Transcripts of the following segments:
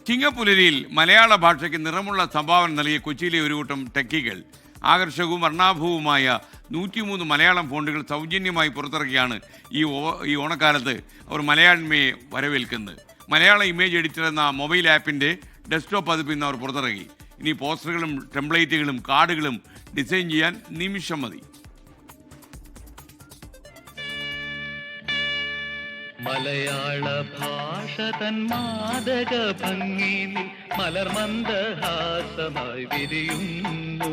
ചിങ്ങപ്പുലരിയിൽ മലയാള ഭാഷയ്ക്ക് നിറമുള്ള സംഭാവന നൽകിയ കൊച്ചിയിലെ ഒരു കൂട്ടം ടെക്കികൾ ആകർഷകവും വർണ്ണാഭവുമായ 103 മലയാളം ഫോണ്ടുകൾ സൗജന്യമായി പുറത്തിറക്കിയാണ് ഈ ഓണക്കാലത്ത് അവർ മലയാളിമയെ വരവേൽക്കുന്നത്. മലയാള ഇമേജ് എഡിറ്റർ എന്ന മൊബൈൽ ആപ്പിൻ്റെ ഡെസ്ക്ടോപ്പ് പതിപ്പ് ഇന്ന് അവർ പുറത്തിറക്കി. ഇനി പോസ്റ്ററുകളും ടെംപ്ലേറ്റുകളും കാർഡുകളും ഡിസൈൻ ചെയ്യാൻ നിമിഷം മതി. മലയാള ഭാഷ തൻ മാദക ഭംഗിയിൽ മലർമന്ദഹാസമായി വിരിയുന്നു.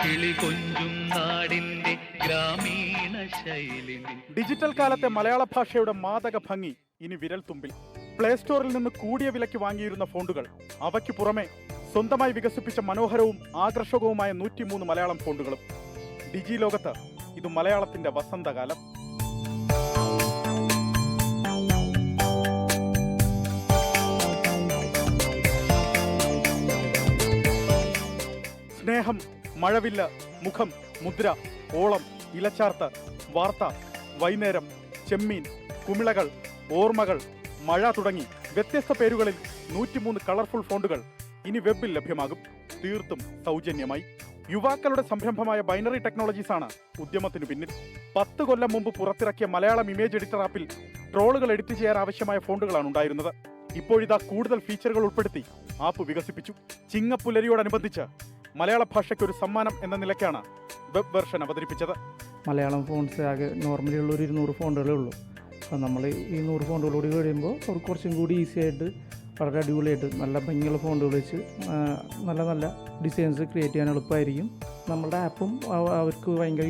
കിളി കൊഞ്ചും നാടിന്റെ ഗ്രാമീണ ശൈലി. ഡിജിറ്റൽ കാലത്തെ മലയാള ഭാഷയുടെ മാദക ഭംഗി ഇനി വിരൽ തുമ്പിൽ. പ്ലേ സ്റ്റോറിൽ നിന്ന് കൂടിയ വിലയ്ക്ക് വാങ്ങിയിരുന്ന ഫോണ്ടുകൾ, അവയ്ക്ക് പുറമെ സ്വന്തമായി വികസിപ്പിച്ച മനോഹരവും ആകർഷകവുമായ 103 മലയാളം ഫോണ്ടുകളും. ഡിജി ലോകത്ത് ഇത് മലയാളത്തിന്റെ വസന്തകാലം. സ്നേഹം, മഴവില്ല, മുഖം, മുദ്ര, ഓളം, ഇലച്ചാർത്ത്, വാർത്ത, വൈകുന്നേരം, ചെമ്മീൻ, കുമിളകൾ, ഓർമ്മകൾ, മഴ തുടങ്ങി വ്യത്യസ്ത പേരുകളിൽ 103 കളർഫുൾ ഫോണ്ടുകൾ ഇനി വെബിൽ ലഭ്യമാകും, തീർത്തും സൗജന്യമായി. യുവാക്കളുടെ സംരംഭമായ ബൈനറി ടെക്നോളജീസ് ആണ് ഉദ്യമത്തിനു പിന്നിൽ. 10 കൊല്ലം മുമ്പ് പുറത്തിറക്കിയ മലയാളം ഇമേജ് എഡിറ്റർ ആപ്പിൽ ട്രോളുകൾ എഡിറ്റ് ചെയ്യാൻ ആവശ്യമായ ഫോണ്ടുകളാണ് ഉണ്ടായിരുന്നത്. ഇപ്പോഴിതാ കൂടുതൽ ഫീച്ചറുകൾ ഉൾപ്പെടുത്തി ആപ്പ് വികസിപ്പിച്ചു. ചിങ്ങപ്പുലരിയോടനുബന്ധിച്ച് മലയാള ഭാഷയ്ക്ക് ഒരു സമ്മാനം എന്ന നിലയ്ക്കാണ് വെബ് വെർഷൻ അവതരിപ്പിച്ചത്. മലയാളം ഫോൺസ് ആകെ നോർമലി ഉള്ള ഒരു 200 ഫോണ്ടുകളേ ഉള്ളൂ. അപ്പോൾ നമ്മൾ ഈ 100 ഫോണ്ടുകളോട് കഴിയുമ്പോൾ അവർക്ക് കുറച്ചും കൂടി ഈസി ആയിട്ട് വളരെ അടിപൊളിയായിട്ട് നല്ല ഭംഗിയുള്ള ഫോണ്ടുകൾ വെച്ച് നല്ല നല്ല ഡിസൈൻസ് ക്രിയേറ്റ് ചെയ്യാൻ എളുപ്പമായിരിക്കും. നമ്മളുടെ ആപ്പും അവർക്ക് ഭയങ്കര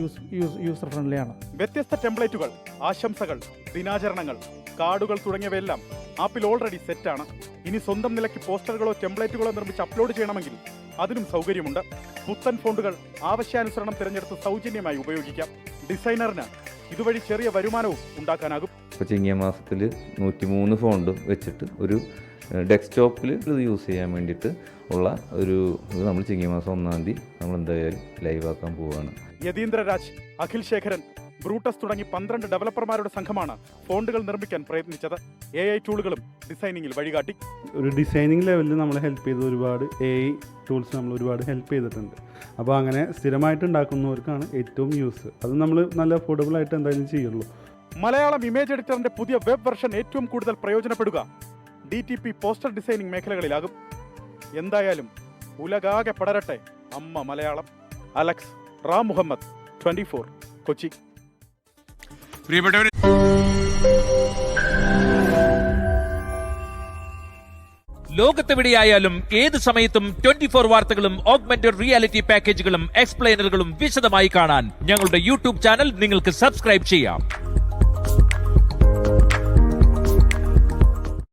യൂസർ ഫ്രണ്ട്ലി ആണ്. വ്യത്യസ്ത ടെംപ്ലേറ്റുകൾ, ആശംസകൾ, ദിനാചരണങ്ങൾ, കാർഡുകൾ തുടങ്ങിയവയെല്ലാം ആപ്പിൽ ഓൾറെഡി സെറ്റാണ്. ഇനി സ്വന്തം നിലയ്ക്ക് പോസ്റ്ററുകളോ ടെംപ്ലേറ്റുകളോ നിർമ്മിച്ച് അപ്ലോഡ് ചെയ്യണമെങ്കിൽ അതിനും സൗകര്യമുണ്ട്. പുത്തൻ ഫോണ്ടുകൾ ആവശ്യാനുസരണം തിരഞ്ഞെടുത്ത് സൗജന്യമായി ഉപയോഗിക്കാം. ഡിസൈനറിന് ഇതുവഴി ചെറിയ വരുമാനവും ഉണ്ടാക്കാനാകും. ഇപ്പോൾ ചിങ്ങ മാസത്തിൽ 103 ഫോണ്ട് വെച്ചിട്ട് ഒരു ഡെസ്ക്ടോപ്പിൽ ഇത് യൂസ് ചെയ്യാൻ വേണ്ടിയിട്ട് ഉള്ള ഒരു ഇത് നമ്മൾ ചിങ്ങമാസം 1-ാം തീയതി നമ്മൾ എന്തായാലും ലൈവാക്കാൻ പോവുകയാണ്. യതീന്ദ്രരാജ്, അഖിൽ ശേഖരൻ, ബ്രൂട്ടസ് തുടങ്ങി 12 ഡെവലപ്പർമാരുടെ സംഘമാണ് ഫോണ്ടുകൾ നിർമ്മിക്കാൻ പ്രയത്നിച്ചത്. AI ടൂളുകളും ഡിസൈനിങ്ങിൽ വഴികാട്ടി. ഒരു ഡിസൈനിങ് ലെവലിൽ നമ്മളെ ഹെൽപ്പ് ചെയ്ത ഒരുപാട് AI ടൂൾസ് നമ്മൾ ഒരുപാട് ഹെൽപ്പ് ചെയ്തിട്ടുണ്ട്. അപ്പോൾ അങ്ങനെ സ്ഥിരമായിട്ട് ഉണ്ടാക്കുന്നവർക്കാണ് ഏറ്റവും യൂസ്. അത് നമ്മൾ നല്ല അഫോർഡബിൾ ആയിട്ട് എന്തായാലും ചെയ്യുള്ളൂ. മലയാളം ഇമേജ് എഡിറ്ററിന്റെ പുതിയ വെബ് വെർഷൻ ഏറ്റവും കൂടുതൽ പ്രയോജനപ്പെടുക DTP പോസ്റ്റർ ഡിസൈനിങ് മേഖലകളിലാകും. എന്തായാലും ഉലകാകെ പടരട്ടെ അമ്മ മലയാളം. അലക്സ് റാം മുഹമ്മദ്, 24, കൊച്ചി. പ്രിയപ്പെട്ടവർ, ലോകത്തെവിടെയായാലും ഏത് സമയത്തും 24 വാർത്തകളും ഓഗ്മെന്റഡ് റിയാലിറ്റി പാക്കേജുകളും എക്സ്പ്ലെയിനറുകളും വിശദമായി കാണാൻ ഞങ്ങളുടെ യൂട്യൂബ് ചാനൽ നിങ്ങൾക്ക് സബ്സ്ക്രൈബ് ചെയ്യാം.